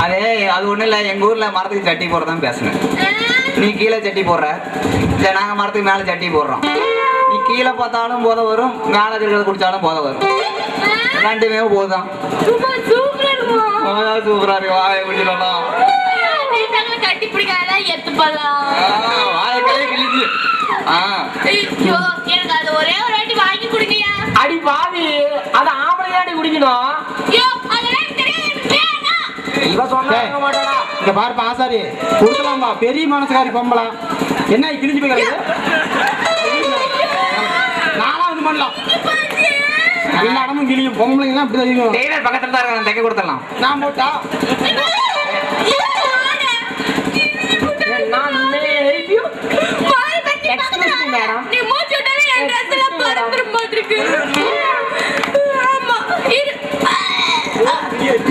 அது ஒன்றும் இல்லை, எங்கள் ஊரில் மரத்துக்கு சட்டி போடுறதான் பேசுனேன். நீ கீழே சட்டி போடுற, இல்லை நாங்கள் மரத்துக்கு மேலே சட்டி போடுறோம். நீ கீழே பார்த்தாலும் போத வரும், மேலே இருக்கிறத குடித்தாலும் போத வரும். ரெண்டுமே போதுதான். சூப்பரா இருக்கு. வாயை குடிக்கலாம், கட்டி பிடிக்காத எத்துப்பலாம். வாழைக்கையே கிழிச்சு. எனக்கு அது ஒரே ஒரு வாட்டி வாங்கி குடிங்கயா. அடி பாவி, அது ஆம்பளையாடி குடிக்கணும். இவ சொன்னாங்க மாட்டாடா. இங்க பாருப்பா ஆசாரி, கொடுக்கலாம்பா, பெரிய மனசுக்காரி பொம்பளை. என்ன கிழிஞ்சு போய் கிடக்கு? நானா இது பண்ணலாம், எல்லா இடமும் கிழியும். பொம்பளைங்கலாம் இப்படி தெரியும். டெய்லர் பக்கத்துல தான் இருக்காங்க, தைக்க கொடுத்துடலாம். நான் போட்டா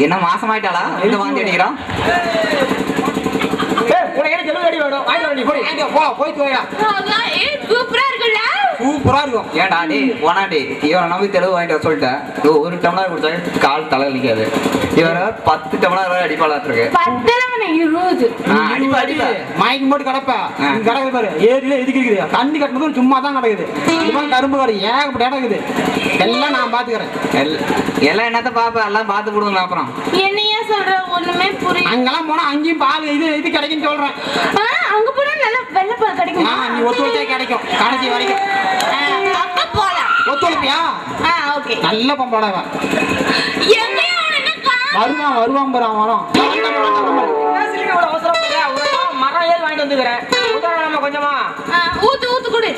என்ன மாசமாயிட்டாளா? இந்த வாந்தி அடிக்கிறான். சூப்பரா இருக்கும். ஏன்டா டே போனாடி, இவரை நம்பி தெளிவு வாங்கிட்டு சொல்லிட்டேன். ஒரு டம்ளர் குடிச்சா கால் தலை வலிக்காது. இவரை 10 டம்ளர் வரை அடிப்பாளாட்டு இருக்கு. மயக்கம் போட்டு கிடப்ப கிடக்குது பாரு. ஏரியில எதுக்கு இருக்குது? தண்ணி கட்டினதும் சும்மா தான் கிடக்குது. கரும்பு கடை ஏகப்பட்ட இடம் இருக்குது. எல்லாம் நான் பாத்துக்கிறேன். எல்லாம் என்னத்த பாப்ப, எல்லாம் பாத்து கொடுங்க. அப்புறம் என்னையா சொல்ற? ஒண்ணுமே புரியல. அங்கெல்லாம் போனா அங்கேயும் பால் இது கிடைக்குன்னு சொல்றேன். அங்க போனா நல்ல வெள்ளை பால் கிடைக்குமா? நீ ஒத்துழைச்சா கிடைக்கும் கடைசி வரைக்கும். அப்ப போலாம். ஒத்துழைப்பியா? ஓகே. நல்ல பொம்பளை வருவான் வரும் வரும். மரம் ஏறி வாங்கிட்டு வந்துக்கிறேன். கொஞ்சமா ஊத்து கொடு.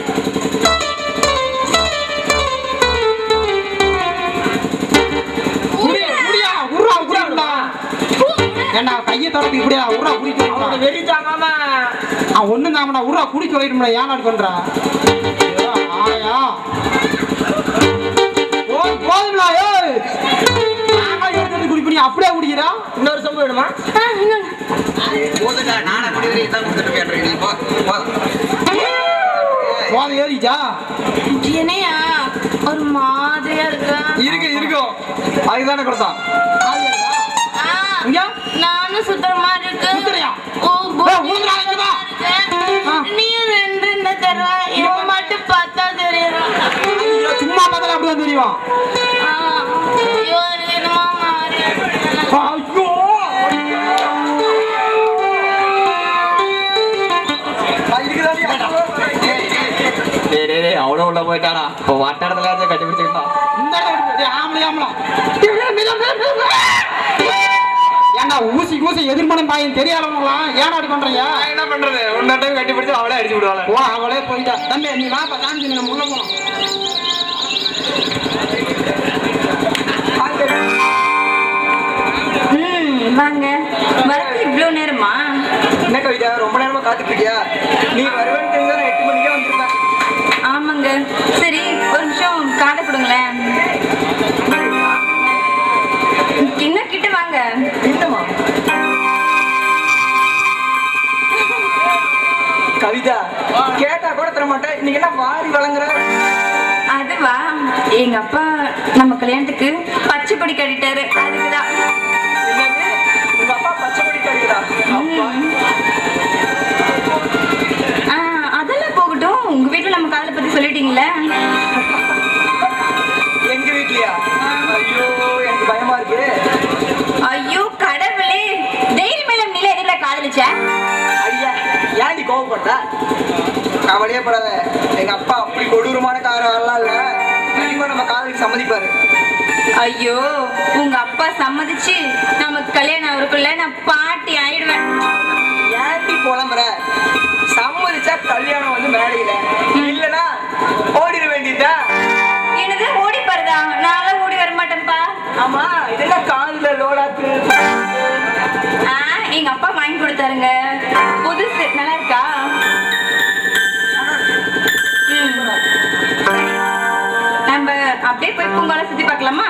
ஏண்டா கையை தொடர்ந்து இப்படியா உரா குடிக்க வெறி தாங்காம ஒண்ணும் தாமடா உரா குடி சொல்லிட்டு ஏன் பண்றா? ஆயா போதுங்களா? குடிப்பி அப்படியே குடிக்கிறா? இன்னொரு சொம்பு வேணுமா? போதை ஏறிச்சா? என்னையா ஒரு மாதிரியா இருக்கும். அதுதானே கொடுத்தான். நானும் சுத்தமா இருக்கு. நீ ரெண்டு தருவா, இவன் மட்டும் பார்த்தா தெரியும். சும்மா பார்த்தாலும் அப்படிதான் தெரியும். அவ்வளவு உள்ள போயிட்டானா? இப்போ வட்டாரத்துல கட்டி பிடிச்சுக்கிட்டான். ஏன்னா ஊசி எதிர்மனம் பாயும் தெரியாதவங்களாம் ஏன் அப்படி பண்றீங்க? என்ன பண்றது? ஒன்னு டைம் கட்டி பிடிச்சு அவளே அடிச்சு விடுவாள். அவளே போயிட்டா. தம்பி நீ வாப்பா, காமிச்சு நம்ம உள்ள போனோம். வாங்க. வரது இவ்வளவு நேரமா? என்ன கவிதா, ரொம்ப நேரமா காத்துட்டு இருக்கியா? நீ வருவேன்னு தெரிஞ்சா நான் 8 மணிக்கே வந்திருப்பேன். ஆமாங்க. சரி ஒரு நிமிஷம் காடை கொடுங்களேன். இன்னும் கிட்ட வாங்க. என்னமா கவிதா, கேட்டா கூட தர மாட்டேன். இன்னைக்கு என்ன வாரி வழங்குற? அதுவா, எங்க அப்பா நம்ம கல்யாணத்துக்கு பச்சை கொடி கட்டிட்டாரு. அதுக்குதான். உங்க அப்பா பச்சை கொடி கட்டிட்டா? அதெல்லாம் போகட்டும். உங்க வீட்டுல நம்ம காதலை பத்தி சொல்லிட்டீங்களே? எங்க வீட்லயா? ஐயோ எனக்கு பயமா இருக்கு. ஐயோ கடவுளே, டெய்லி மேல நில எதிரில காதலிச்ச? ஐயா ஏன் நீ கோவப்பட்ட? கவலையே படாத, எங்க அப்பா அப்படி கொடூரமான காரெல்லாம் இல்ல. கண்டிப்பா நம்ம காதலுக்கு சம்மதிப்பாரு. ஐயோ உங்க அப்பா சம்மதிச்சு நமக்கு கல்யாணம் அவருக்குள்ள நான் பாட்டி ஆயிடுவேன். ஏன்டி புலம்புற? சம்மதிச்சா கல்யாணம் வந்து மேடையில, இல்லனா ஓடிட வேண்டியதா. என்னது ஓடி பாருதா? நான் ஓடி வர மாட்டேன்ப்பா. ஆமா, இதெல்லாம் காதுல லோடாக்கு. எங்க அப்பா வாங்கி கொடுத்தாருங்க, புதுசு. நல்லா இருக்கா? நம்ம அப்படியே போய் பூங்கால சுத்தி பார்க்கலாமா?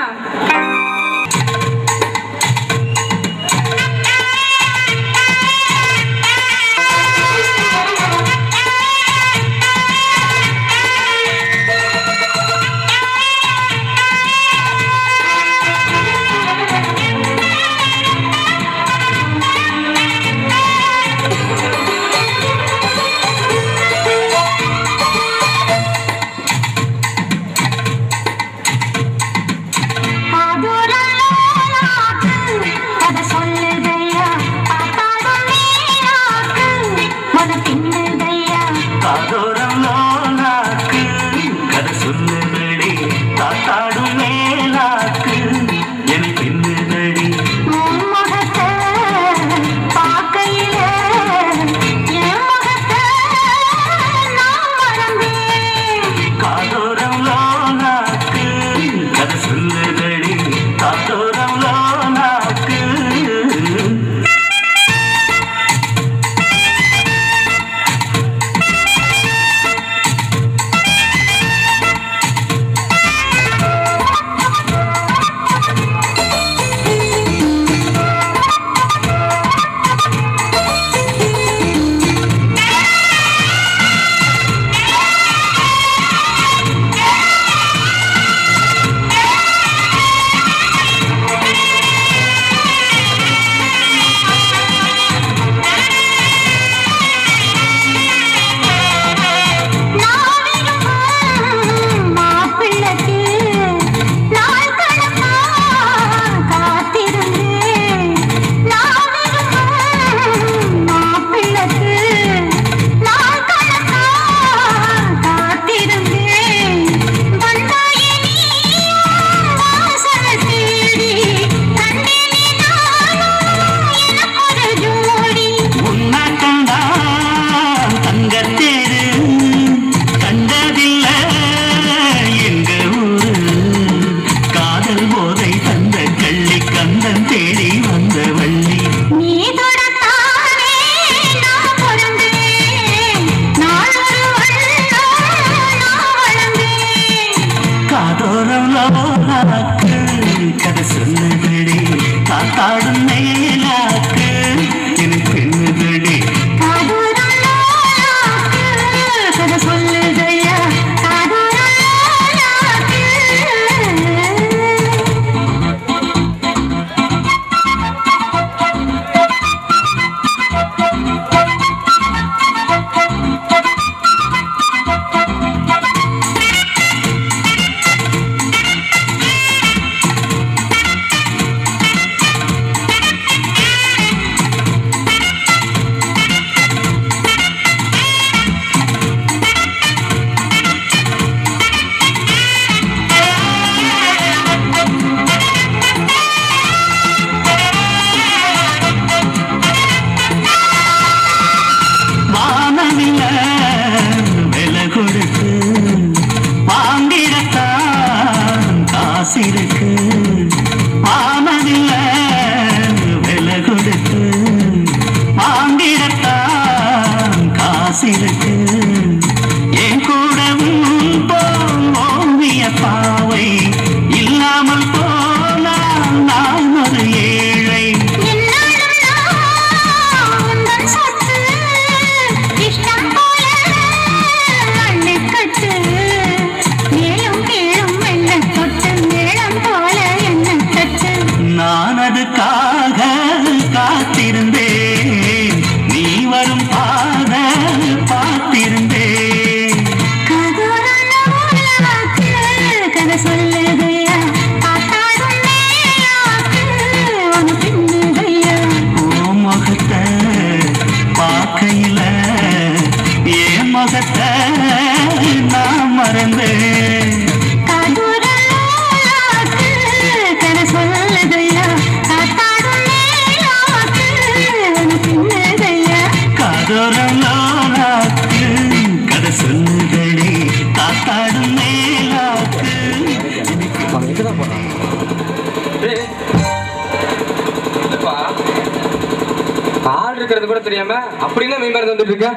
ஆள் இருக்கிறது கூட தெரியாம அப்படின்னா மெய் மருந்து வந்துட்டு இருக்க.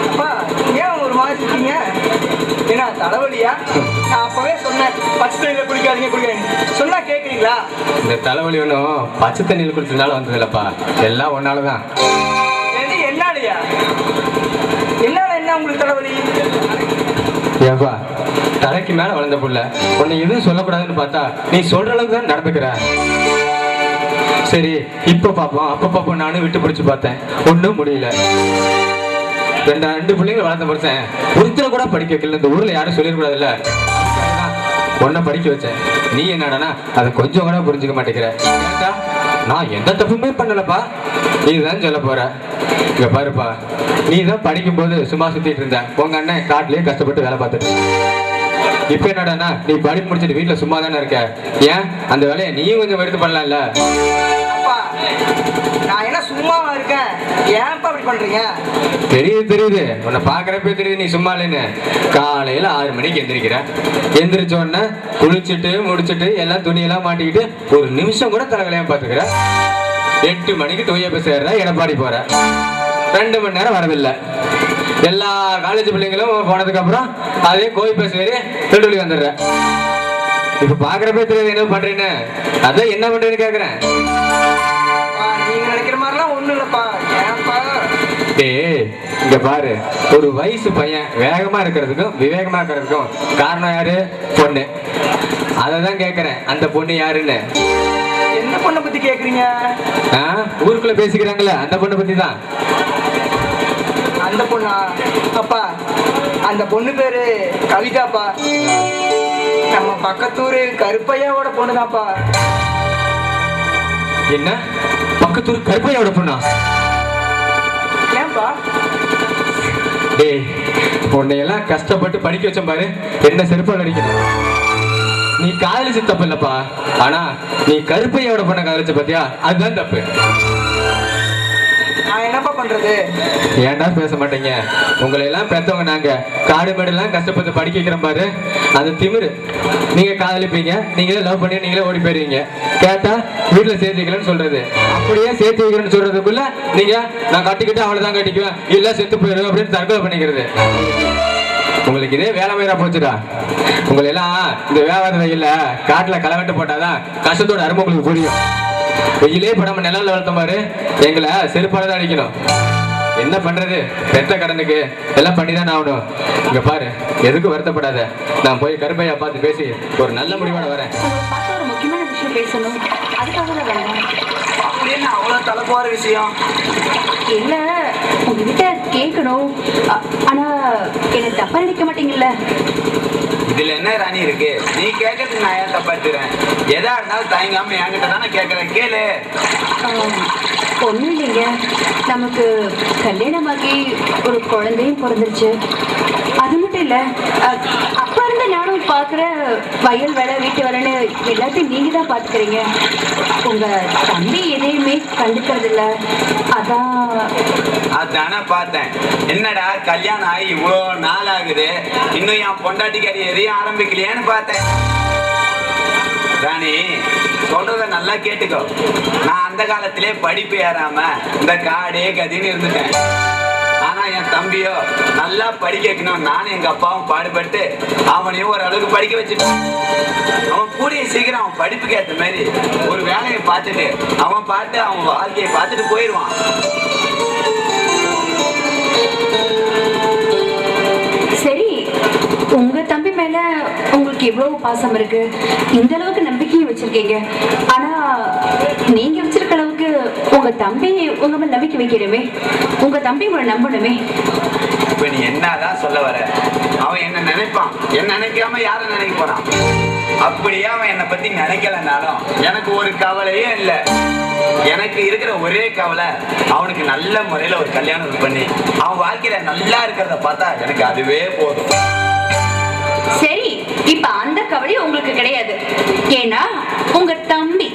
அப்பா ஏன் ஒரு மாதிரி இருக்கீங்க? என்ன தலைவலியா? நான் அப்பவே சொன்னேன் பச்சை தண்ணியில குடிக்காதீங்க சொன்னா கேக்குறீங்களா? இந்த தலைவலி ஒன்றும் பச்சை தண்ணியில் குடிச்சதுனால வந்தது இல்லப்பா, எல்லாம் ஒன்னாலதான். என்னாலயா? என்னால என்ன உங்களுக்கு தலைவலி? ஏப்பா தலைக்கு மேல வளர்ந்த புள்ள உன்னை எதுவும் சொல்லக்கூடாதுன்னு பார்த்தா நீ சொல்ற அளவுக்கு தான் நடந்துக்கிற. சரி இப்ப பாப்போம் அப்ப பாப்போம் நானும் விட்டு பிடிச்சு பார்த்தேன், ஒன்றும் முடியல. ரெண்டு பிள்ளைங்க வளர்ந்த படிச்சேன், ஒருத்தர கூட படிக்க வைக்கல. இந்த ஊர்ல யாரும் சொல்லிடக்கூடாதுல்ல, ஒன்ன படிக்க வச்சேன். நீ என்னடனா அதை கொஞ்சம் கூட புரிஞ்சுக்க மாட்டேங்கிற. நான் எந்த தப்புமே பண்ணலப்பா, நீ தான் சொல்ல போற. இங்க பாருப்பா, நீ தான் படிக்கும் போது சும்மா சுத்திட்டு இருந்த, உங்க அண்ணன் காட்டிலேயே கஷ்டப்பட்டு வேலை பார்த்துட்டு. இப்ப என்னடானா நீ படிப்பு முடிச்சிட்டு வீட்டுல சும்மா தானே இருக்க, ஏன் அந்த வேலையை நீயும் கொஞ்சம் எடுத்து பண்ணலாம்ல? அப்பா நான் என்ன சும்மாவா இருக்கேன், ஏன்ப்பா அப்படி பண்றீங்க? தெரியுது உன்னை பாக்குறப்ப தெரியுது நீ சும்மா இல்லைன்னு. காலையில 6 மணிக்கு எந்திரிக்கிற, எந்திரிச்ச உடனே குளிச்சுட்டு முடிச்சுட்டு எல்லாம் துணியெல்லாம் மாட்டிக்கிட்டு ஒரு நிமிஷம் கூட தலைகளையும் பாத்துக்கிற. 8 மணிக்கு தூய போய் சேர்ற, எடப்பாடி போற, 2 மணி நேரம் வரதில்லை. எல்லா காலேஜ் பிள்ளைங்களும் போனதுக்கு அப்புறம் அதே கோயில் பஸ் ஏறி திருவள்ளி வந்துடுற. இப்ப பாக்குறப்ப தெரியாது என்ன பண்றேன்னு, அதான் என்ன பண்றேன்னு கேக்குறேன். நீங்க நினைக்கிற மாதிரிலாம் ஒண்ணும் இல்லப்பா, ஏன்ப்பா? டேய் இங்க பாரு, ஒரு வயசு பையன் வேகமா இருக்கிறதுக்கும் விவேகமா இருக்கிறதுக்கும் காரணம் யாரு? பொண்ணு. அததான் கேக்குறேன், அந்த பொண்ணு யாருன்னு. என்ன பொண்ணை பத்தி கேக்குறீங்க? ஊருக்குள்ள பேசிக்கிறாங்கல்ல அந்த பொண்ணை பத்தி தான். அந்த பொண்ணா? அப்பா அந்த பொண்ணு பேரு கவிதாப்பா, நம்ம பக்கத்தூரு கருப்பையாவோட பொண்ணுதான்ப்பா. என்ன பக்கத்தூர் கருப்பையோட பொண்ணா? ஏன்பா? டேய் உன்னையெல்லாம் கஷ்டப்பட்டு படிக்க வச்சேன் பாரு, என்ன செருப்பால் அடிக்கணும். நீ காதலிச்சு தப்பு இல்லப்பா, ஆனா நீ கருப்பையோட பொண்ணை காதலிச்ச பாத்தியா, அதுதான் தப்பு. நான் என்னப்பா பண்றது? ஏன்டா பேச மாட்டீங்க? உங்களை எல்லாம் பெற்றவங்க நாங்க, காடு மேடு எல்லாம் கஷ்டப்பட்டு படிக்க வைக்கிறோம் பாரு, அது திமிரு. நீங்க காதலிப்பீங்க, நீங்களே லவ் பண்ணி நீங்களே ஓடி போயிருவீங்க. கேட்டா வீட்டுல சேர்த்து வைக்கலன்னு சொல்றது, அப்படியே சேர்த்து வைக்கிறேன்னு சொல்றதுக்குள்ள நீங்க நான் கட்டிக்கிட்டு அவளைதான் கட்டிக்குவேன், இல்ல செத்து போயிடுவேன் அப்படின்னு தற்கொலை பண்ணிக்கிறது. உங்களுக்கு இதே வேலை மயிரா போச்சுடா. உங்களை எல்லாம் இந்த வியாபார வெயில்ல காட்டுல களை போட்டாதான் கஷ்டத்தோட அருமை உங்களுக்கு புரியும். வெயிலே படாம நிழல்ல வளர்த்த மாதிரி எங்களை செருப்பாலதான் அடிக்கணும். என்ன பண்றது, பெத்த கடனுக்கு எல்லாம் பண்ணிதான் ஆகணும். இங்க பாரு, எதுக்கும் வருத்தப்படாத. நான் போய் கருப்பையா பார்த்து பேசி ஒரு நல்ல முடிவோட வரேன். ஒரு முக்கியமான விஷயம் பேசணும், அதுக்காக தான் வரேன். அப்படின்னு அவ்வளவு தலை போற விஷயம் இல்ல, உங்ககிட்ட கேட்கணும். ஆனா என்ன தப்பா நினைக்க மாட்டீங்கல்ல? இதுல என்ன ராணி இருக்கு? நீ கேட்கறதுக்கு நான் ஏன் தப்பா எடுத்துறேன்? எதா இருந்தாலும் தயங்காம என்கிட்ட தானே கேட்கறேன், கேளு. ஒண்ணும் இல்லைங்க, நமக்கு கல்யாணமாகி ஒரு குழந்தையும் பிறந்துருச்சு. அது மட்டும் இல்ல, அப்பா இருந்து நானும் பாக்குற வயல் வேலை வீட்டு வேலைன்னு எல்லாத்தையும் நீங்க தான் பாத்துக்கிறீங்க. உங்க தம்பி எதையுமே கண்டுக்கிறது இல்ல. அதானே பார்த்தேன். என்னடா கல்யாணம் ஆகி இவ்வளோ நாள் ஆகுது, இன்னும் என் பொண்டாட்டிக்காரி எதையும் ஆரம்பிக்கலையான்னு பார்த்தேன். ராணி சொல்றத நல்லா கேட்டுக்கோ. நான் அந்த காலத்திலே படிப்பு ஏறாம இந்த காடே கதின்னு இருந்துட்டேன். ஆனா என் தம்பியோ நல்லா படிக்க வைக்கணும், நானும் எங்க அப்பாவும் பாடுபட்டு அவனையும் ஒரு அளவுக்கு படிக்க வச்சுட்டோம். அவன் கூடிய சீக்கிரம் அவன் படிப்புக்கு ஏற்ற மாதிரி ஒரு வேலையை பார்த்துட்டு அவன் பாட்டு அவன் வாழ்க்கையை பார்த்துட்டு போயிடுவான். சரி, உங்க தம்பி மேல உங்களுக்கு இவ்வளவு பாசம் இருக்கு, இந்த அளவுக்கு நம்பிக்கையும் வச்சிருக்கீங்க. ஆனா நீங்க வச்சிருக்க அளவுக்கு உங்க தம்பி உங்க மேல நம்பிக்கை வைக்கிறமே, உங்க தம்பி உங்களை நம்பணுமே. இப்ப நீ என்னதான் சொல்ல வர? அவன் என்ன நினைப்பான், என்ன நினைக்காம யார நினைக்க போறான்? அப்படியே அவன் என்னை பத்தி நினைக்கலனாலும் எனக்கு ஒரு கவலையே இல்லை. எனக்கு இருக்கிற ஒரே கவலை அவனுக்கு நல்ல முறையில ஒரு கல்யாணம் பண்ணி அவன் வாழ்க்கையில நல்லா இருக்கிறத பார்த்தா எனக்கு அதுவே போதும். சரி, இப்ப அந்த கவலை உங்களுக்கு கிடையாது. ஏன்னா உங்க தம்பி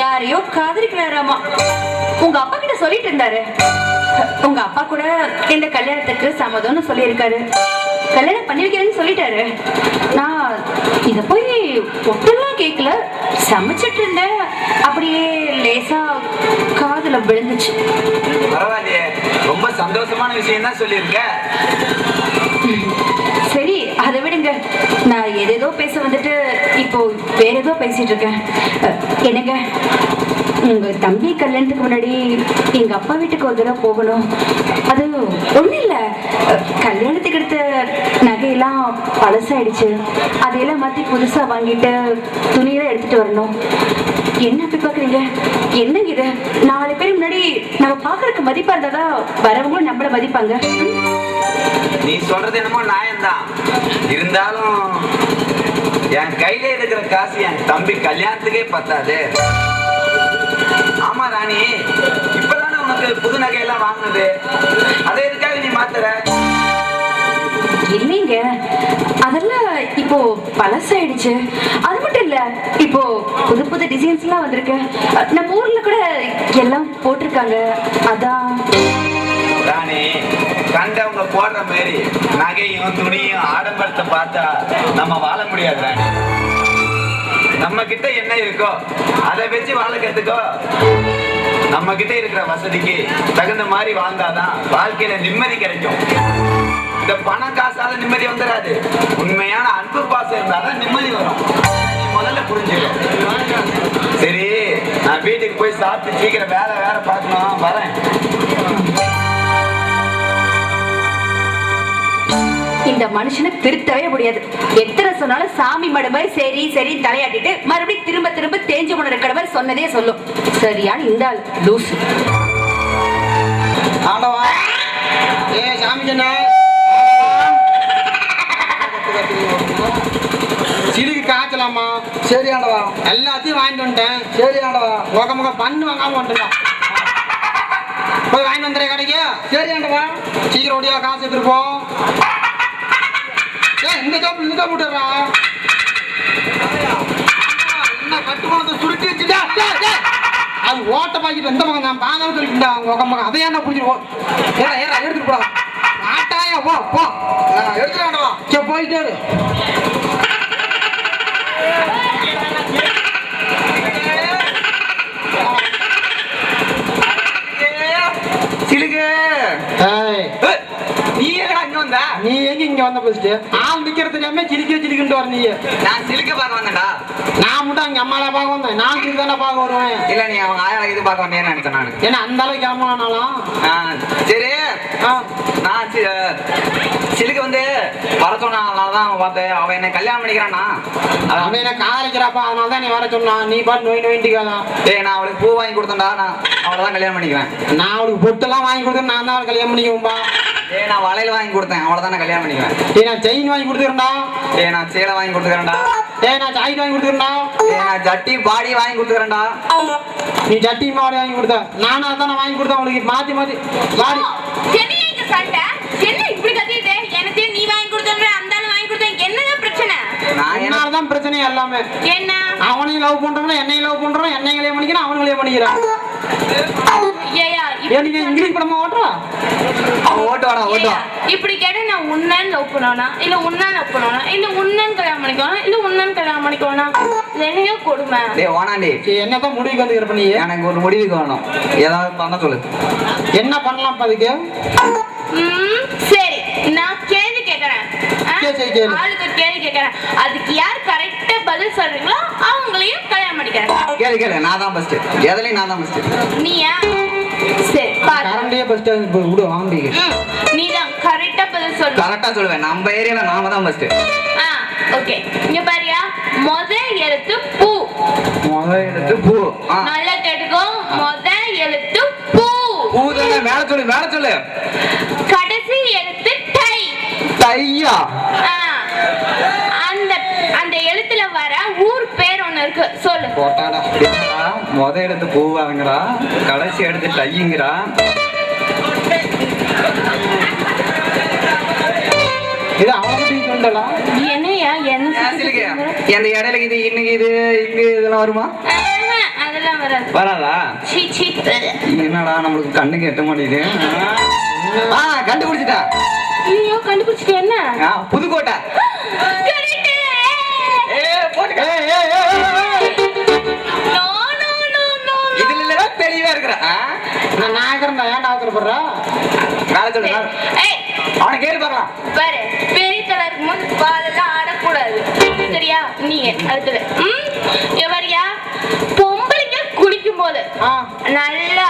யாரையோ காதலிக்கிறாராமா. உங்க அப்பா கிட்ட சொல்லிட்டு இருந்தாரு. உங்க அப்பா கூட இந்த கல்யாணத்துக்கு சம்மதம்னு சொல்லியிருக்காரு. கல்யாணம் பண்ணி வைக்கிறேன்னு சொல்லிட்டாரு. நான் இத போய் ஒட்டெல்லாம் கேட்கல, சமைச்சிட்டு இருந்தேன், அப்படியே லேசா காதுல விழுந்துச்சு. பரவாயில்லையே, ரொம்ப சந்தோஷமான விஷயம் தான் சொல்லியிருக்க. சரி, அதை விடுங்க. நான் ஏதேதோ பேச வந்துட்டு இப்போ வேற ஏதோ பேசிட்டு இருக்கேன். என்னங்க, உங்க தம்பி கல்யாணத்துக்கு முன்னாடி எங்க அப்பா வீட்டுக்கு ஒரு தடவை போகணும். அது ஒண்ணும் இல்ல, கல்யாணத்துக்கு எடுத்த நகையெல்லாம் பழசாயிடுச்சு. அதையெல்லாம் மாத்தி புதுசா வாங்கிட்டு துணியெல்லாம் எடுத்துட்டு வரணும். என்ன அப்படி பாக்குறீங்க? என்னங்க இது? 4 பேர் முன்னாடி நம்ம பாக்குறதுக்கு மதிப்பா இருந்தாதான் வரவங்களும் நம்மள மதிப்பாங்க. நீ சொல்றது என்னமோ நியாயம்தான். இருந்தாலும் என் கையில இருக்கிற காசு என் தம்பி கல்யாணத்துக்கே பத்தாது. ஆமா ராணி, இப்பதானே உனக்கு புது நகையெல்லாம் வாங்கினது, அதை எதுக்காக நீ மாத்துற? இல்லைங்க, அதெல்லாம் இப்போ பழசாயிடுச்சு. அது மட்டும் இல்ல, இப்போ புது புது டிசைன்ஸ் எல்லாம் வந்திருக்கு. நம்ம ஊர்ல கூட எல்லாம் போட்டிருக்காங்க. அதான் ராணி, கண்டவங்க போடுற மாதிரி நகையும் துணியும் ஆடம்பரத்தை பார்த்தா நம்ம வாழ முடியாது ராணி. நம்ம கிட்ட என்ன இருக்கோ அதை வச்சு வாழ கத்துக்கோ. நம்ம கிட்ட இருக்கிற வசதிக்கு தகுந்த மாதிரி வாழ்ந்தாதான் வாழ்க்கையில நிம்மதி கிடைக்கும். இந்த பணம் காசால நிம்மதி வந்துடாது. உண்மையான அன்பு பாசம் இருந்தாதான் நிம்மதி வரும். முதல்ல புரிஞ்சுக்கோ. சரி, நான் வீட்டுக்கு போய் சாப்பிட்டு சீக்கிரம் வேலை பார்க்கணும், வரேன். இந்த மனுஷனை திருத்தவே முடியாது. எத்தனை சொன்னாலும் சாமி மடு மாதிரி சரி சரி தலையாட்டிட்டு மறுபடியும் திரும்ப திரும்ப தேஞ்சு போன இருக்கிற மாதிரி சொன்னதே சொல்லும். சரியான இந்த ஆள் லூசு. ஆண்டவா, ஏ சாமி சொன்ன சிலுக்கு காய்ச்சலாமா? சரி ஆண்டவா. எல்லாத்தையும் வாங்கிட்டு வந்துட்டேன். சரி ஆண்டவா. முக பண்ணு வாங்காம வந்துட்டான். போய் வாங்கிட்டு வந்துடுறேன் கடைக்கு. சரி ஆண்டவா. சீக்கிரம் ஓடியா, காசு எடுத்துருப்போம். இந்த ஜாப் விட்டுறா. என்ன கட்டுமானத்தை சுருட்டி வச்சுட்டா? அது ஓட்ட பாக்கிட்டு எந்த பக்கம் நான் பாதாம சொல்லிட்டா உங்க பக்கம். அதை என்ன புரிஞ்சிருவோம். ஏறா எடுத்துட்டு போடா. ஆட்டாயா போ எடுத்துட்டு வேண்டவா. சரி போயிட்டு சிலுக்கு, நீ எங்கடா இங்க வந்த? நீ எங்க இங்க வந்த பஸ்ட்? ஆள் நிக்கிறது தெரியாம சிரிக்கிட்டு வர. நீ நான் சிலுக்க பார்க்க வந்தேன்டா. நான் மட்டும் அங்க அம்மால பார்க்க வந்தேன். நான் சிரிக்கு தானே பார்க்க வருவேன். இல்ல, நீ அவங்க ஆயா இது பார்க்க வந்தேன்னு நினைச்சேன் நான். ஏன்னா அந்த அளவுக்கு கிளம்புனாலும் சரி, நான் சிலுக்கு வந்து வர சொன்னாதான் பார்த்தேன். அவன் என்ன கல்யாணம் பண்ணிக்கிறானா? அவன் என்ன காதலிக்கிறாப்பா, அதனாலதான் நீ வர சொன்னான். நீ பாட்டு நோயிட்டிக்காதான். நான் அவளுக்கு பூ வாங்கி கொடுத்தேன்டா. நான் அவளதான் கல்யாணம் பண்ணிக்குவேன். நான் அவளுக்கு பொட்டெல்லாம் வாங்கி கொடுத்தேன். நான் தான் அவளை கல்யாணம் பண்ணிக்குவேன்பா. நான் வளையல் வாங்கி கொடுத்தேன், அவளதான் கல்யாணம் பண்ணிக்குவேன். நான் செயின் வாங்கி கொடுத்துக்கிறேன்டா. நான் சேலை வாங்கி கொடுத்துக்கிறேன்டா. நான் சாக்கெட் வாங்கி கொடுத்துக்கிறேன்டா. நான் ஜட்டி பாடி வாங்கி கொடுத்துக்கிறேன்டா. நீ ஜட்டி மாடி வாங்கி கொடுத்த. நானும் அதான் வாங்கி கொடுத்தேன் அவளுக்கு. மாத்தி பாடி சண்டை என்ன இப்படி கத்திட்டு? எனக்கு நீ வாங்கி கொடுத்த, அந்த வாங்கி கொடுத்தேன். என்னங்க பிரச்சனை? என்னாலதான் பிரச்சனை எல்லாமே. என்ன? அவனையும் லவ் பண்றவன என்னையும் லவ் பண்றவன், என்னையும் கல்யாணம் பண்ணிக்கிறான், அவனும் கல்யாணம் பண்ணிக்கிறான். நீங்க இங்கிலீஷ் படமா ஓட்டுறா? ஓட்டுவா. இப்படி கேட்டா நான் உன்னன் லவ் பண்ணுவானா, இல்ல உன்னன் லவ் பண்ணுவானா, இல்ல உன்னன் கல்யாணம் பண்ணிக்குவானா, இல்ல உன்னன் கல்யாணம் பண்ணிக்குவானா? என்னையோ கொடுமை. ஓனாண்டி, என்னதான் முடிவுக்கு வந்து நீ? எனக்கு ஒரு முடிவுக்கு வரணும். ஏதாவது பண்ண சொல்லு. என்ன பண்ணலாம் அதுக்கு? சரி, நான் கேள்வி கேட்கறேன். ஆளுக்கு கேள்வி கேட்கறேன். அதுக்கு யார் கரெக்டா பதில் சொல்றீங்களோ அவங்களையும் கல்யாணம் பண்ணிக்கிறேன். கேளு. நான் தான் ஃபர்ஸ்ட். எதுலயும் நான் தான் ஃபர்ஸ்ட். நீயா? சரி, பாரு. கரண்டியே ஃபர்ஸ்ட் விடு வாங்கி. நீதான் கரெக்டா பதில் சொல்லு. கரெக்டா சொல்லுவேன். நம்ம ஏரியால நாம தான் ஃபர்ஸ்ட். ஓகே, இங்க பாரியா. முதல் எழுத்து பூ. முதல் எழுத்து பூ. நல்லா கேட்டுக்கோ. முதல் எழுத்து பூ. பூதானே. மேல சொல்லு. கடைசி எழுத்து டை. தையா? அந்த எழுத்துல வர ஊர் பேர் ஒண்ணு இருக்கு, சொல்லு. போட்டாடா. முதல் எடுத்து பூவாங்கறா, கடைசி எடுத்து டைங்கறா. இது அவனுக்கு சொல்லல. என்னையா என்ன சிலுக்கு? அந்த இடையில இது இன்னைக்கு இது இங்க இதெல்லாம் வருமா? அதெல்லாம் வராது. வராதா? சீ என்னடா நம்மளுக்கு கண்ணுக்கு எட்ட மாட்டேங்குது. கண்டுபிடிச்சிட்டா. ஐயோ கண்டுபிடிச்சிட்டு என்ன புதுக்கோட்டை. Correct. போட்டுக்க. No, no, no, no. இதுல இல்லடா தெளிவா இருக்கிற. நான் நாகரண்டா ஏன்டா அவசரப்படுற? வேலை சொல்லு. ஏய், அவனை கேட்டு பார்க்கலாம். பாரு, பெரிய தலை இருக்கும்போது பாலெல்லாம் ஆடக்கூடாது. சரியா? நீங்க அடுத்தது. எவரியா? பொம்பளைங்க குளிக்கும் போது ஆ நல்லா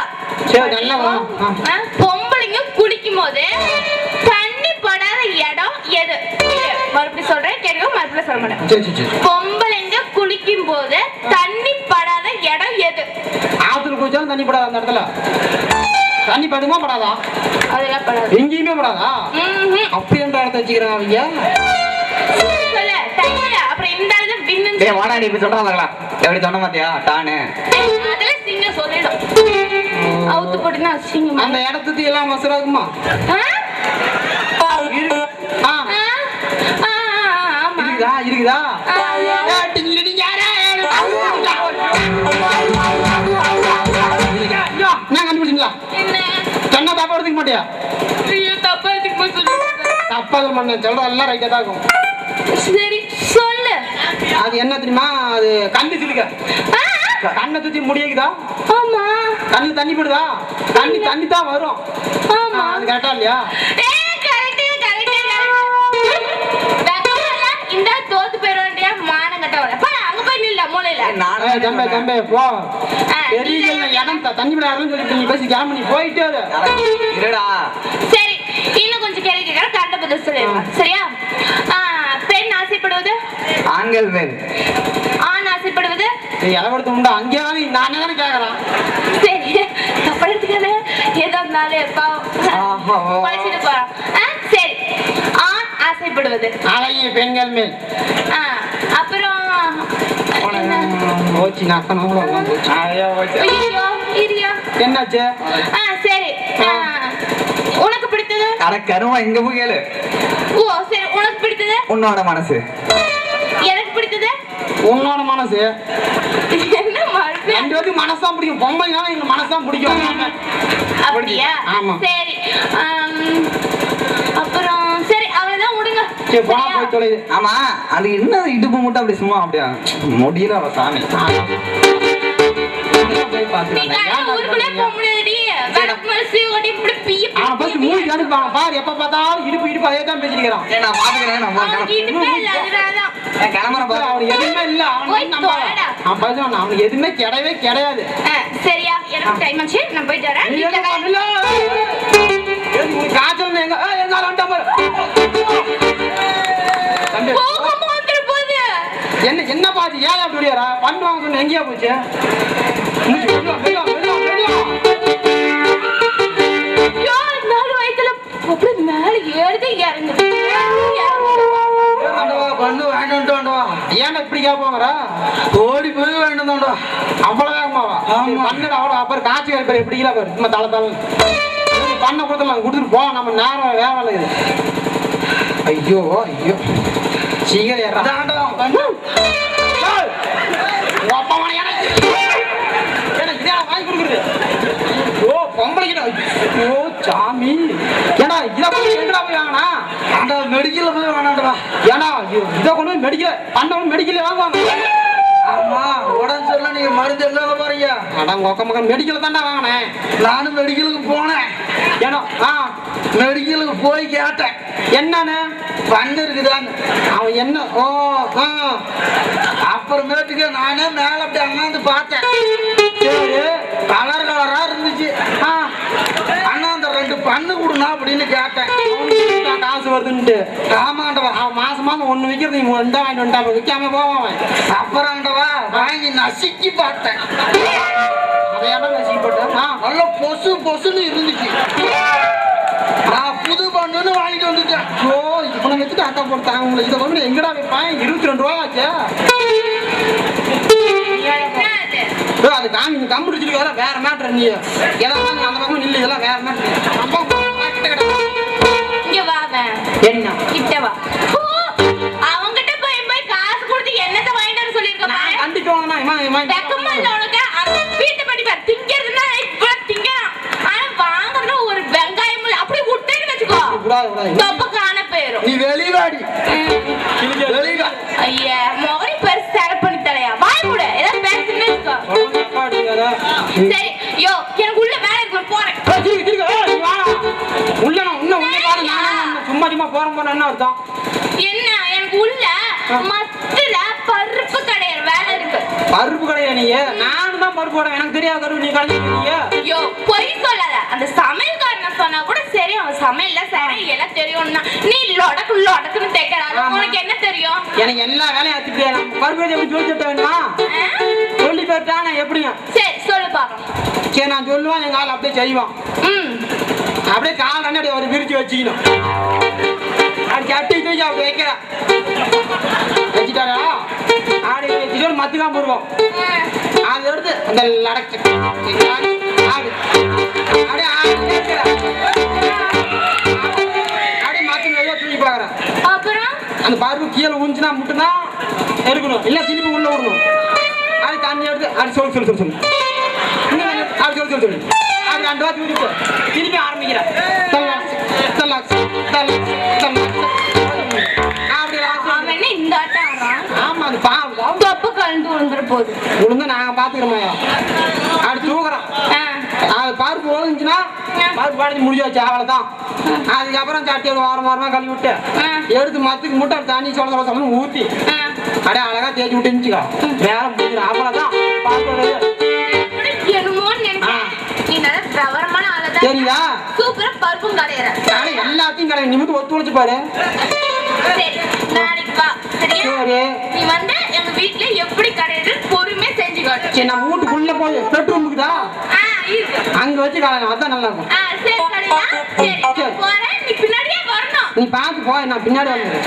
சரி நல்லா வா. பொம்பளைங்க குளிக்கும் போது தண்ணி படாத இடம் எது? மறுபடியும் சொல்றேன், கேட்க மறுபடியும் சொல்ல மாட்டேன். சரி சரி சரி. பொம்பளைங்க குளிக்கும் போது தண்ணி படாத இடம் எது? ஆத்துல குளிச்சாலும் தண்ணி படாத அந்த இடத்துல. தண்ணி படுமா படாதா? அதெல்லாம் படாது. எங்கேயுமே படாதா? அப்படி என்ற இடத்த வச்சுக்கிறாங்க அவங்க. சொல்லு, தண்ணில. அப்புறம் இந்த இடத்துல வின்னு. டேய் வாடா நீ இப்ப சொல்றாங்களா? எப்படி சொன்ன மாத்தியா? டானு. அதெல்லாம் சிங்க சொல்லிடும். அவுத்து போட்டுனா சிங்க. அந்த இடத்துக்கு எல்லாம் வசராகுமா? இருக்குதா? நான் கண்டுபிடிச்சிங்களா? சொன்னா தப்பா எடுத்துக்க மாட்டியா? தப்பா எடுத்துக்க மாட்டேன். தப்பா பண்ண சொல்ற எல்லாம் ரைட்டா தான் இருக்கும். சரி சொல்லு. அது என்ன தெரியுமா? அது கண்ணு சிலுக்க. கண்ணை சுத்தி முடியுதா? ஆமா. கண்ணு தண்ணி போடுதா? தண்ணி தான் வரும். ஆமா. அது கரெக்டா இல்லையா? இந்த தோத்து போயிடுவேண்டியா மானம் கட்டவள. பா அங்க போய் நில்ல மூலையில. தம்பே போ. பெரிய இடம் தண்ணி விடாதுன்னு சொல்லிட்டு நீ பேசி கிளம்பி நீ போயிட்டே இருடா. சரி இன்னும் கொஞ்சம் கேள்வி கேட்கறேன், கரெக்டா பதில் சொல்லிடுங்க. சரியா? பெண் ஆசைப்படுவது? ஆண்கள் மேல். ஆண் ஆசைப்படுவது? இளவெடுத்து உண்டா? அங்கேயாவது நானே தானே கேட்கறான். சரி தப்பா எடுத்துக்காத. ஏதோ இருந்தாலும் எப்பா படிச்சுட்டு போறான். சரி ஆண் ஆசைப்படுவது? அழகிய பெண்கள் மேல். அப்புறம் போச்சு என்னாச்சு? சரி உனக்கு பிடித்தது? அட கருமா இங்க போய் கேளு. ஓ சரி உனக்கு பிடித்தது? உன்னோட மனசு. எனக்கு பிடித்தது? உன்னோட மனசு. என்ன மனசு? ரெண்டு பேருக்கு மனசுதான் பிடிக்கும். பொம்பளைனால எங்க மனசுதான் பிடிக்கும். அப்படியா? ஆமா. சரி அப்புறம் சரி அவ்வளவுதான் விடுங்க. சரி போனா போய் தொலைது. ஆமா அது என்ன இடுப்பு மட்டும் அப்படி சும்மா அப்படியா முடியல அவ சாமி. போய் பாத்து ஊருக்குள்ளே போக முடியாதுடி. வடக்கு மனசு ஓடி இப்படி பீய மூவி அனுப்பாங்க பாரு. எப்ப பார்த்தாலும் இடுப்பு அதே தான் பேசிக்கிறான். நான் பாத்துக்கிறேன். கிளம்புற பாரு. அவனுக்கு எதுவுமே இல்ல. அவனுக்கு எதுவுமே கிடையவே கிடையாது. சரியா? எனக்கு டைம் ஆச்சு, நான் போயிட்டு வரேன். காய்ச்சல் எங்க எங்கால வந்துட்டா பாரு. என்ன பாத்து ஏன் அப்படி விடியாரா? பண்ணுவாங்க சொன்ன எங்கேயா போச்சு? மேல ஏறுது இறங்குது. ஏன் இப்படி கேட்பாங்கடா? ஓடி போய் வேண்டாம்டா. அவ்வளவுதான்மாவா? பண்ணுடா அவ்வளோ. அப்புறம் காய்ச்சி கழிப்பாரு எப்படிங்களா பாரு. சும்மா தலை பண்ண கொடுத்துடலாம். கொடுத்துட்டு போவோம். நம்ம நேரம் வேலை இருக்குது. ஐயோ ஐயோ சீக்கிரம் வாங்கி கொடுக்குறது. ஓ பொம்பளைக்கிட்ட. ஓ சாமி ஏன்னா இதை போய் எங்கடா போய் வாங்கினா? அந்த மெடிக்கல்ல போய் வாங்கினாண்டா. ஏன்னா இதை கொண்டு போய் மெடிக்கல் பண்ணவங்க மெடிக்கல்ல வாங்குவாங்க. ஆமா உடம்பு சரியில்லை நீங்க மருந்து எல்லாம் பாருங்க. அடா உக்க மகன் மெடிக்கல்ல தான்டா வாங்கினேன். நானும் மெடிக்கலுக்கு போனேன். ஏன்னா மெடிக்கலுக்கு போய் கேட்டேன் என்னன்னு பண்ணு இருக்குதான்னு. அவன் என்ன ஓ அப்புறமேட்டுக்கு நானே மேல அப்படி அண்ணாந்து பார்த்தேன். சரி கலர் கலரா இருந்துச்சு. அண்ணா அந்த 2 பண்ணு கொடுனா அப்படின்னு கேட்டேன். காசு வருதுன்ட்டு. ஆமாண்டவா அவன் மாசம் ஒண்ணு விற்கிறது நீ 2 வாங்கிட்டு வந்துட்டா விற்காம போவான். அப்புறம்டவா வாங்கி நசுக்கி பார்த்தேன். அதையான நசுக்கி போட்டேன். நல்லா பொசுன்னு இருந்துச்சு. நான் புது பண்ணுன்னு வாங்கிட்டு வந்துட்டேன். ஓ இப்ப நான் வச்சுட்டு அக்கா போட்டாங்க. உங்களுக்கு இதை வந்து எங்கடா வைப்பான்? 22 ரூபா ஆச்சு. அது காமி நீ கம்பு வச்சுட்டு வேற மேட்டர். நீ எல்லாம் அந்த பக்கம் நில்லு. இதெல்லாம் வேற மேட்டர். இங்க வாங்க. என்ன கிட்ட வா. அவங்கிட்ட போய் காசு கொடுத்து என்னத்த வாங்கிட்டு வர சொல்லிருக்கேன். நான் கண்டிப்பா வெக்கமா இல்ல உனக்கு? அந்த வீட்டை படிப்பா திங்கிறதுனா இவ்வளவு திங்கலாம். ஆனா வாங்குறதுனா ஒரு வெங்காயம் அப்படியே விட்டேன்னு வச்சுக்கோ. விடாது தொப்பக்கான போயிரும். நீ வெளிவாடி வெளிவா ஐயா மொகரி பெருசு செலவு பண்ணி தலையா வாய் கூட ஏதாவது பேசுன்னு இருக்கா. சரி யோ எனக்கு உள்ள வேலை இருக்கு போறேன். உள்ள சும்மா சும்மா போறேன் என்ன அர்த்தம்? என்ன எனக்கு உள்ள மஸ்துல பருப்பு கடையிற வேலை இருக்கு. பருப்பு கடையா நீ? நானும் தான் பருப்பு கடை எனக்கு தெரியாது கரு நீ கடைக்கிறீங்க. யோ பொய் சொல்லாத. அந்த சமையல்காரன் சொன்னா கூட சரி அவன் சமையல்ல சரி எல்லாம் தெரியும்னா நீ லொடக்குன்னு தேக்கறாத. உனக்கு என்ன தெரியும்? எனக்கு எல்லா வேலையும் ஆச்சுட்டே நான் பருப்பு எப்படி சொல்லி தட்ட வேணுமா? சொல்லி தட்டா நான் எப்படிங்க? சரி சொல்லு பாக்கலாம். சரி நான் சொல்லுவேன் எங்க ஆள் அப்படியே செய்வான். அப்படியே கால் அண்ணாடி அவர் விரிச்சு வச்சுக்கணும். அப்படி சட்டி தூக்கி அப்படி வைக்கிறேன் வச்சுட்டாரா ஆடி வச்சுட்டு மத்துக்காம போடுவோம். அது எடுத்து அந்த லடக்கு ஆடு அப்படியே அப்படியே மத்து தூக்கி பார்க்குறேன். அப்புறம் அந்த பருப்பு கீழே ஊஞ்சுனா மட்டும்தான் எடுக்கணும், இல்லை திருப்பி உள்ள விடணும். அது தண்ணி எடுத்து அது சொல்லு அப்படி சொல்லு அப்படி 2 வாட்டி ஊதிட்டு திருப்பி ஆரம்பிக்கிறேன். இந்த ஆட்டம் ஆமா அது தொப்பு கலந்து விழுந்துற போகுது. விழுந்து நாங்க பாத்துக்கிறோம். அப்படி தூக்குறோம். அது பருப்பு விழுந்துச்சுன்னா பருப்பு பாடி முடிஞ்சாச்சு அவ்வளவுதான். அதுக்கப்புறம் சட்டி வாரமா கழுவி விட்டு எடுத்து மத்துக்கு முட்டை தண்ணி சொல்ல ஊத்தி அப்படியே அழகா தேய்ச்சி விட்டு இருந்துச்சுக்கோ வேலை முடிஞ்சிடும். அவ்வளவுதான் பருப்பு சரிதா? சூப்பரா பருப்பும் கடையிற எல்லாத்தையும் கடை நிமித்து ஒத்து உழைச்சு பாரு. நாளைக்கு வா சரியா? சரி நீ வந்து எங்க வீட்டுல எப்படி கடையிறது பொறுமையா செஞ்சு காட்டு. சரி நம்ம வீட்டுக்குள்ள போய் பெட்ரூமுக்குதா அங்க வச்சு கடையில அதான் நல்லா இருக்கும். சரி கடையா? சரி போறேன் நீ பின்னாடியே வரணும். நீ பார்த்து போய் நான் பின்னாடி வந்து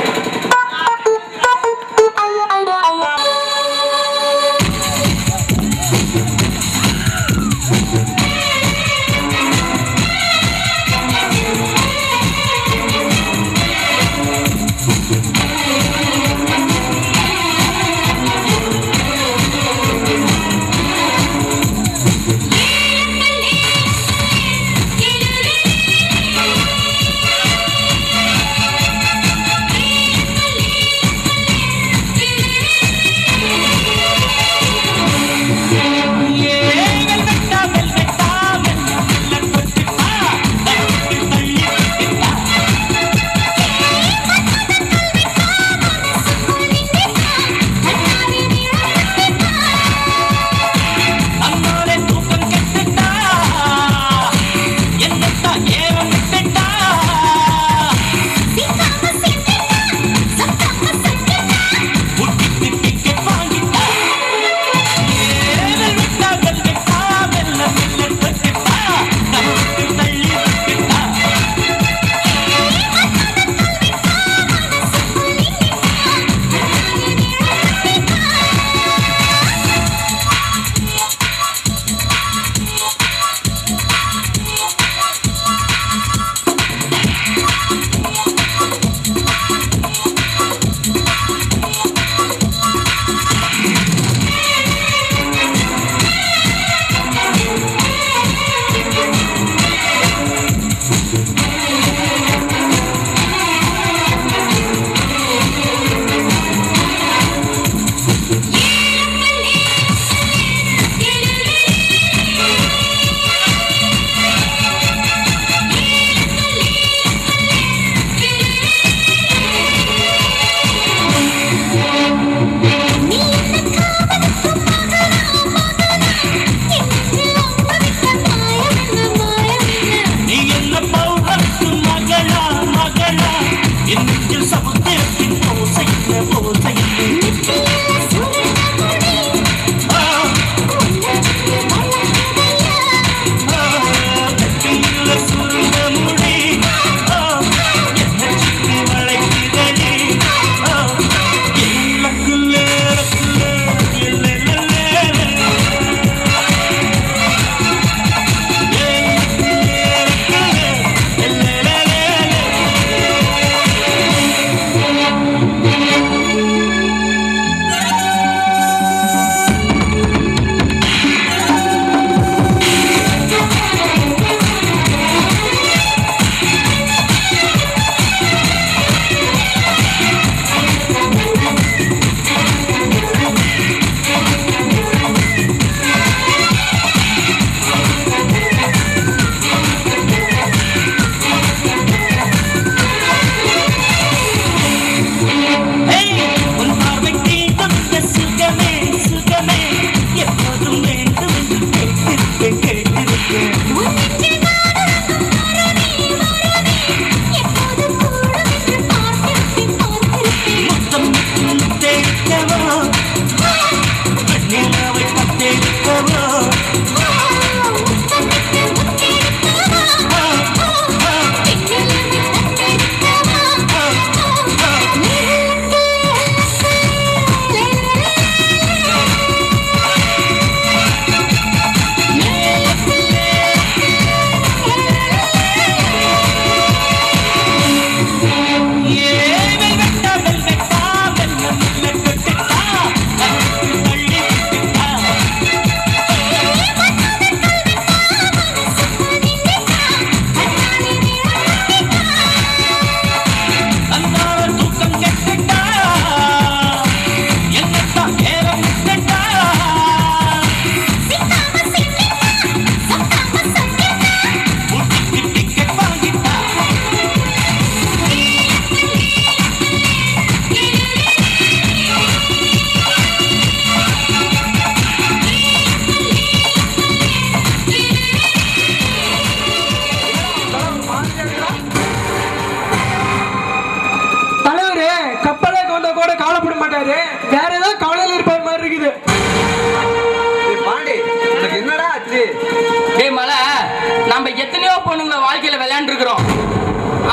பொண்ணுங்க வாழ்க்கையில விளையாண்டு இருக்கிறோம்.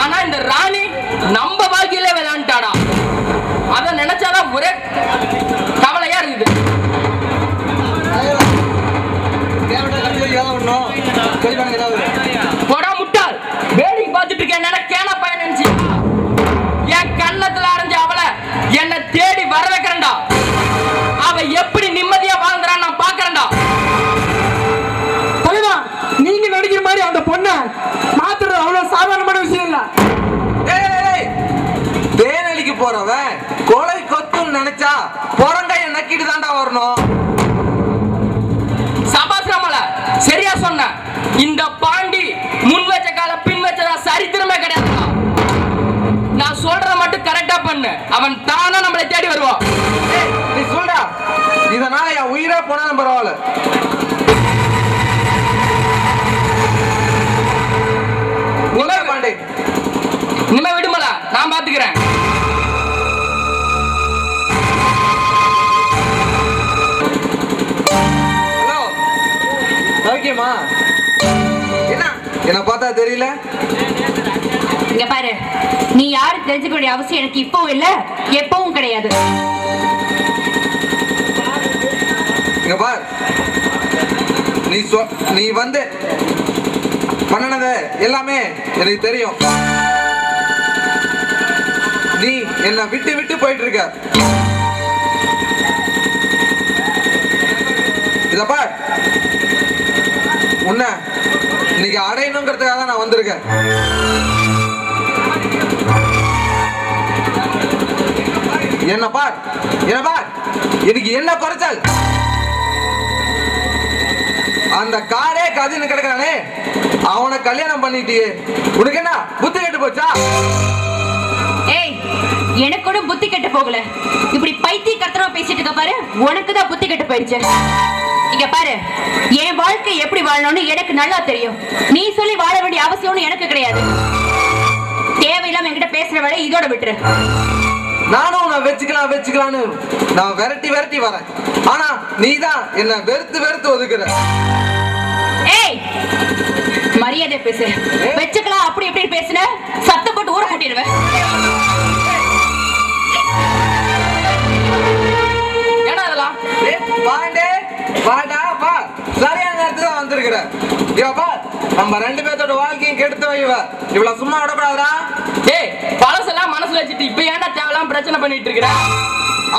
ஆனா இந்த ராணி நம்ம வாழ்க்கையில விளையாண்டாடா. அத நினைச்சாதான் ஒரே கவலையா இருக்குது. போடா முட்டாள், வேடிக்கை பார்த்துட்டு இருக்கேன் கேன பையன் நினைச்சு என் கண்ணத்துல அரைஞ்ச அவளை என்ன தேடி வர வைக்கிறேன்டா. அவ எப்படி நிம்மதியா வாழ்ந்துறான்னு நான் பாக்குறேன்டா. தலைவா, நீங்க நடிக்கிற மாதிரி அந்த பொண்ணை மாத்துறது அவ்வளவு சாதாரணமான விஷயம் இல்ல. தேனலிக்கு போறவன் கொலை கொத்துன்னு நினைச்சா புறங்கைய நக்கிட்டு தாண்டா வரணும். சபாசிரமல சரியா சொன்ன. இந்த பாண்டி முன் வச்ச கால பின் வச்சதா சரித்திரமே கிடையாது. நான் சொல்றத மட்டும் கரெக்டா பண்ணு, அவன் தானா நம்மளை தேடி வருவான். நீ சொல்றா, இதனால என் உயிரே போனாலும் பரவாயில்ல. பாண்டே, இனிமே விடுமல, நான் பாத்துக்கிறேன். ஹலோ, ஓகேமா? என்ன பார்த்தா தெரியல? இங்க பாரு, நீ யாரு தெரிஞ்சுக்க வேண்டிய அவசியம் எனக்கு இப்பவும் இல்ல, எப்பவும் கிடையாது. இங்க பார், நீ வந்து பண்ணனது எல்லாமே எனக்கு தெரியும். நீ என்ன விட்டு விட்டு போயிட்டு இருக்க. இத பார், உன்னை இன்னைக்கு அடையணுங்கிறதுக்காக தான் நான் வந்திருக்கேன். என்ன பார், எனக்கு என்ன குறைச்சல்? அந்த காடே கதின்னு கிடக்குறானே, அவனை கல்யாணம் பண்ணிட்டியே, உனக்கு என்ன புத்தி கெட்டு போச்சா? ஏய், எனக்கு கூட புத்தி கெட்டு போகல. இப்படி பைத்திய கர்த்தரமா பேசிட்டு இருக்க பாரு, உனக்கு தான் புத்தி கெட்டு போயிடுச்சு. இங்க பாரு, என் வாழ்க்கை எப்படி வாழணும்னு எனக்கு நல்லா தெரியும். நீ சொல்லி வாழ வேண்டிய அவசியம்னு எனக்கு கிடையாது. தேவையில்லாம என்கிட்ட பேசுற வேலை இதோட விட்டுரு. நானும் உன்னை வச்சுக்கலாம்னு நான் விரட்டி வரேன். ஆனா நீதான் என்ன வெறுத்து ஒதுக்குற. ஏய், மரியாதை பேசு. வச்சுக்கலாம் அப்படி எப்படி பேசுன, சத்த போட்டு ஊற கூட்டிடுவேன். ஏன்னா அதெல்லாம் பாண்டே, வாடா வா, சரியான நேரத்துல தான் வந்திருக்கிற. நம்ம ரெண்டு பேர்த்தோட வாழ்க்கையும் கெடுத்து இவ்வளவு சும்மா விடக்கூடாதா? ஏய், பழசெல்லாம் மனசுல வச்சுட்டு இப்ப ஏன்டா தேவையில்லாம பிரச்சனை பண்ணிட்டு இருக்கிற?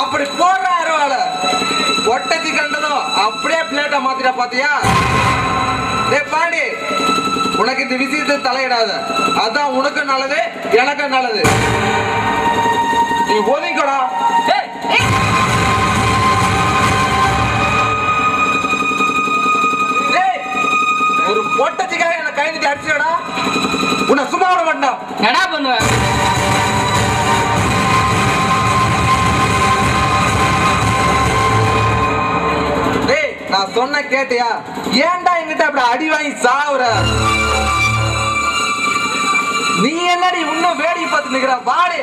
அப்படி போடுற அருவாள ஒட்டத்தி கண்டதும் அப்படியே பிளேட்டை மாத்திட்டா பாத்தியா? டேய் பாண்டி, உனக்கு இந்த விஷயத்தை தலையிடாத. அதான் உனக்கு நல்லது, எனக்கு நல்லது. நீ ஒதுங்கடா. ஒரு பொட்டச்சிக்காக என்ன கை நீட்டி அடிச்சுடா, உன்னை சும்மா விட மாட்டேன். என்ன பண்ணுவேன்? டேய், நான் சொன்ன கேட்டியா? ஏன்டா என்கிட்ட அப்படி அடி வாங்கி சாவுற? நீ என்னடி இன்னும் வேடிக்கை பார்த்து நிக்கிற? வாடி.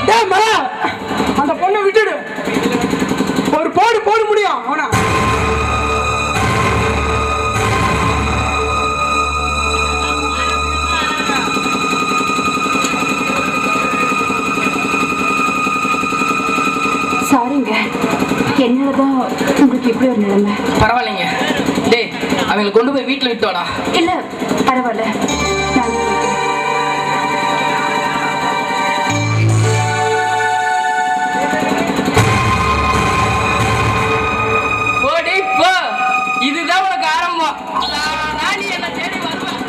டேய் மரா, அந்த பொண்ணை விட்டுடு. ஒரு போடு முடியும் அவனா. சாரிங்க, என்னாலதான் உங்களுக்கு இப்படி ஒரு நிலைமை. பரவாயில்லைங்க. டேய், அவங்களை கொண்டு போய் வீட்டுல விட்டோடா. இல்ல பரவாயில்ல, இதுதான் உனக்கு ஆரம்பம். நானி என்ன தேடி வருவேன்.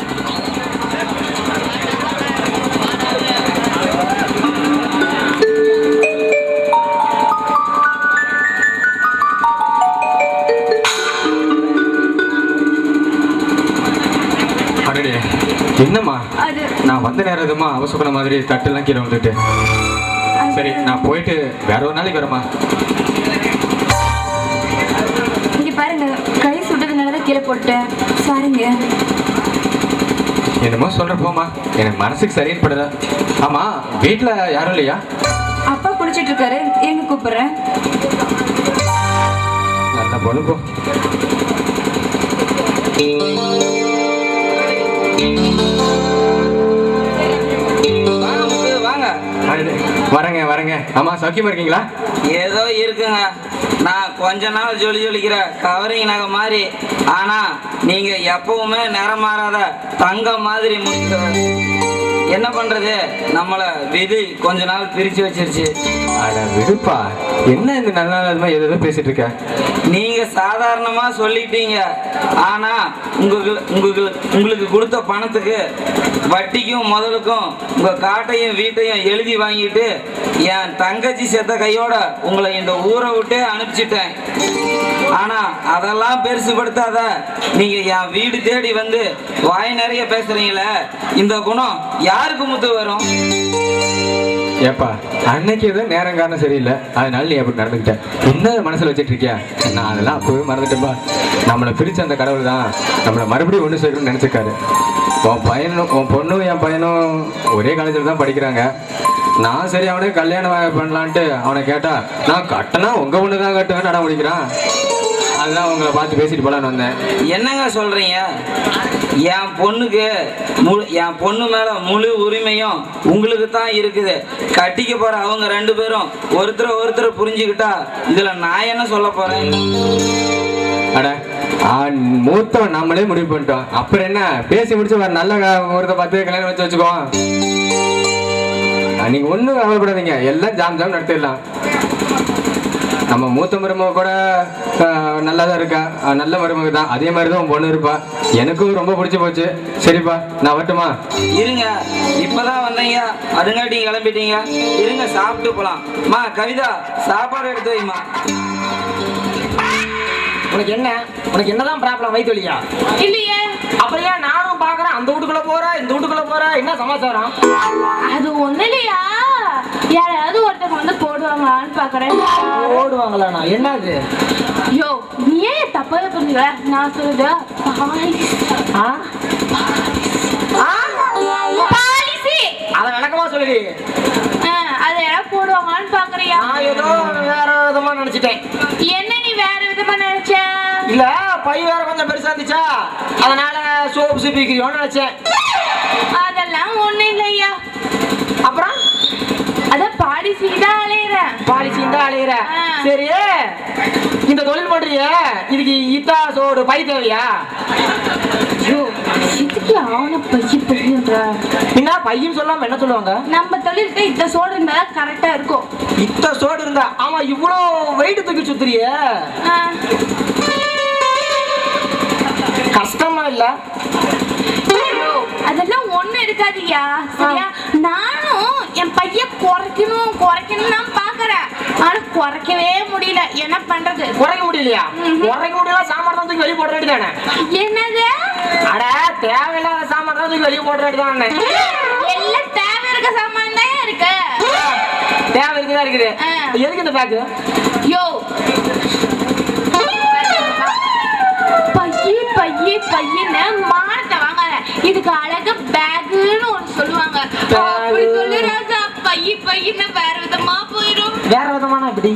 என்னம்மா நான் வந்த நேரமா அவசர மாதிரி தட்டெல்லாம் கீழே வந்துட்டு. சரி, நான் போயிட்டு வேற ஒரு நாளைக்கு வரமா. இங்க பாருங்க, கை சுட்டதுனாலதான் கீழே போட்டேன். சாரிங்க. என்னமோ சொல்ற போமா, எனக்கு மனசுக்கு சரின்னு படல. ஆமா, வீட்டுல யாரும் இல்லையா? அப்பா குடிச்சிட்டு இருக்காரு, எங்க கூப்பிடுறேன். நல்ல பொண்ணு போ. வாங்க முத்து, வாங்க. வரேங்க வரேங்க. ஆமா சௌக்கியமா இருக்கீங்களா? ஏதோ இருக்குங்க. நான் கொஞ்ச நாள் ஜொலிக்கிற கவரிங் நகை மாதிரி, ஆனா நீங்க எப்பவுமே நிறம் மாறாத தங்கம் மாதிரி முத்து. என்ன பண்றது, நம்மள விதி கொஞ்ச நாள் பிரிச்சு வச்சிருச்சு. அட விடுப்பா, என்ன இந்த நல்ல நாள் ஏதோ பேசிட்டு இருக்க? நீங்க சாதாரணமா சொல்லிட்டீங்க, ஆனா உங்களுக்கு கொடுத்த பணத்துக்கு வட்டிக்கும் முதலுக்கும் உங்க காட்டையும் வீட்டையும் எழுதி வாங்கிட்டு என் தங்கச்சி செத்த கையோட உங்களை இந்த ஊரை விட்டு அனுப்பிச்சிட்டேன். ஆனா அதெல்லாம் பெருசுபடுத்தாத, நீங்க என் வீடு தேடி வந்து வாய் நிறைய பேசுறீங்களே, இந்த குணம் யாருக்கு முத்து வரும்? ஏப்பா, அன்னைக்கு ஏதோ நேரம் காரணம் சரியில்லை, அதனால நீ அப்படி நடந்துக்கிட்ட. என்ன மனசுல வச்சுட்டு இருக்கியா? நான் அதெல்லாம் அப்பவே மறந்துட்டேன்பா. நம்மளை பிரிச்ச அந்த கடவுள் தான் நம்மளை மறுபடியும் ஒன்று சேர்க்கணும்னு நினைச்சிருக்காரு. உன் பொண்ணும் என் பையனும் ஒரே காலேஜில் தான் படிக்கிறாங்க. நான் சரி அவனுக்கு கல்யாணம் பண்ணலான்ட்டு அவனை கேட்டா, நான் கட்டினா உங்க பொண்ணு தான் கட்டுவேன்னு நட முடிக்கிறான். அதுதான் உங்களை பார்த்து பேசிட்டு போலான்னு வந்தேன். என்னங்க சொல்றீங்க? என் பொண்ணுக்கு என் பொண்ணு மேல முழு உரிமையும் உங்களுக்கு தான் இருக்குது. கட்டிக்க போற அவங்க ரெண்டு பேரும் ஒருத்தரை புரிஞ்சுக்கிட்டா இதுல நான் என்ன சொல்ல போறேன்? அட மூத்தவன் நம்மளே முடிவு பண்ணிட்டோம், அப்புறம் என்ன? பேசி முடிச்சு வர நல்ல ஒருத்த பார்த்து கல்யாணம் வச்சு வச்சுக்கோ. நீங்க ஒண்ணும் கவலைப்படாதீங்க, எல்லாம் ஜாம் ஜாம் நடத்திடலாம். நம்ம மூத்த மருமக கூட நல்லா தான் இருக்கா, நல்ல மருமக தான். அதே மாதிரி தான் உன் பொண்ணு இருப்பா. எனக்கும் ரொம்ப பிடிச்சி போச்சு. சரிப்பா, நான் வரட்டுமா? இருங்க, இப்பதான் வந்தீங்க, அதுங்காட்டி கிளம்பிட்டீங்க. இருங்க, சாப்பிட்டு போலாம். மா கவிதா, சாப்பாடு எடுத்து வைமா. உனக்கு என்னதான் ப்ராப்ளம்? வயிற்று வலியா? இல்லையே. அப்புறம் ஏன் நானும் பாக்குறேன், அந்த வீட்டுக்குள்ள போற இந்த வீட்டுக்குள்ள போற, என்ன சமாச்சாரம்? அது ஒண்ணு இல்லையா, யாராவது ஒருத்தவங்க வந்து போடுவாங்களான்னு பாக்குறேன். ஓடுவாங்களாண்ணா? என்னது? யோ, நீ ஏன் தப்பா புரிஞ்சுக்கல? நான் சொல்றது பாலிசி. அத விளக்கமா சொல்லுடி. அதை யாராவது போடுவாங்களான்னு பாக்குறியா? நான் ஏதோ வேற விதமா நினைச்சிட்டேன். என்ன நீ வேற விதமா நினைச்ச? இல்ல, பை வேற கொஞ்சம் பெருசா இருந்துச்சா, அதனால சோப்பு சீப்பிக்கிறியோன்னு நினைச்சேன். அதெல்லாம் ஒண்ணு இல்லையா. அப்புறம் அதான் பாலிசி தான் அலையிறேன். பாலிசி தான் அலையிற. சரி, இந்த தொழில் பண்றிய, இதுக்கு இத்தா சோடு பை தேவையா? இதுக்கு அவனை பையன்ற என்ன பையன் சொல்லாம என்ன சொல்லுவாங்க? நம்ம தொழிலுக்கு இந்த சோடு இருந்தா கரெக்டா இருக்கும். இத்த சோடு இருந்தா? ஆமா, இவ்வளோ வெயிட் தூக்கி சுத்துறிய, கஷ்டமா இல்ல? அதெல்லாம் ஒண்ணு இருக்காதியா. சரியா, நானும் என் பையன் குறைக்கணும் தான் பாக்குறேன், ஆனா குறைக்கவே முடியல. என்ன பண்றது? குறைக்க முடியலையா? குறைக்க முடியல, சாமான் தான் தூக்கி வெளியே போட வேண்டியதானே? என்னது? அட, தேவையில்லாத சாமான் தான் தூக்கி வெளியே போட வேண்டியதானே? எல்லாம் தேவை இருக்க சாமான் தான் இருக்கு. தேவை இருக்குதான் இருக்குது. எதுக்கு இந்த பேக்கு? யோ, பையன்னு மானத்தை வாங்காத. இதுக்கு அழகு பேக்குன்னு ஒண்ணு சொல்லுவாங்க. அப்படி சொல்லு ராஜா, பையன்னு வேற விதமா போயிடும். வேற விதமான எப்படி?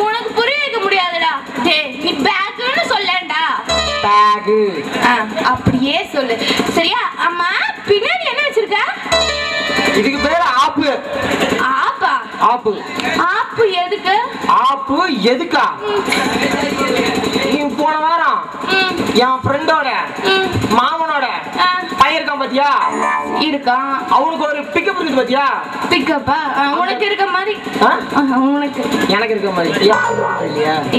உனக்கு புரிய வைக்க முடியாதுடா. டேய், நீ பேக்குன்னு சொல்லண்டா. பேக்கு அப்படியே சொல்லு. சரியா? அம்மா, பின்னாடி என்ன வச்சிருக்க? இதுக்கு பேரு ஆப்பு. ஆப்பா? ஆப்பு. ஆப்பு எதுக்கு? ஆப்பு எதுக்கா? நீ போன வாரம் என் ஃப்ரெண்டோட மாமனோட பையன் இருக்கான் பாத்தியா? இருக்கான். அவனுக்கு ஒரு பிக்கப் இருக்குது பாத்தியா? பிக்கப்பா? உனக்கு இருக்க மாதிரி. உனக்கு எனக்கு இருக்க மாதிரி இல்லையா?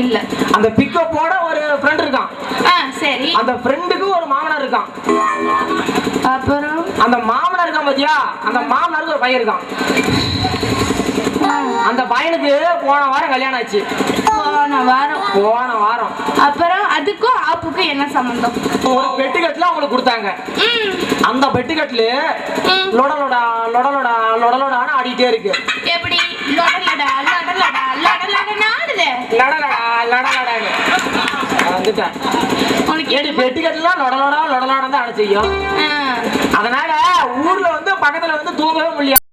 இல்ல. அந்த பிக்கப்போட ஒரு ஃப்ரெண்ட் இருக்கான். சரி. அந்த ஃப்ரெண்டுக்கு ஒரு மாமனார் இருக்கான். அப்புறம் அந்த மாமனார் இருக்கான் பாத்தியா? அந்த மாமனாருக்கு ஒரு பையன் இருக்கான். அந்த பையனுக்கு போன வாரம் கல்யாணம் ஆச்சு. போன வாரம். அப்புறம் அதுக்கும் ஆப்புக்கும் என்ன சம்பந்தம்? ஒரு பெட்டிக்கட்டுல அவங்களுக்கு கொடுத்தாங்க. அந்த பெட்டிக்கட்டுல லொடலோடா லொடலோடா லொடலோடான்னு ஆடிட்டே இருக்கு. எப்படி? லொடலடா லொடலடா லொடலடா ஆடுதே. லடலடா லடலடான்னு வந்துட்டேன். உனக்கு ஏடி பெட்டிக்கட்டுலாம் லொடலோடா லொடலோடா தான் ஆட செய்யும். அதனால ஊர்ல வந்து பக்கத்துல வந்து தூங்கவே முடியாது.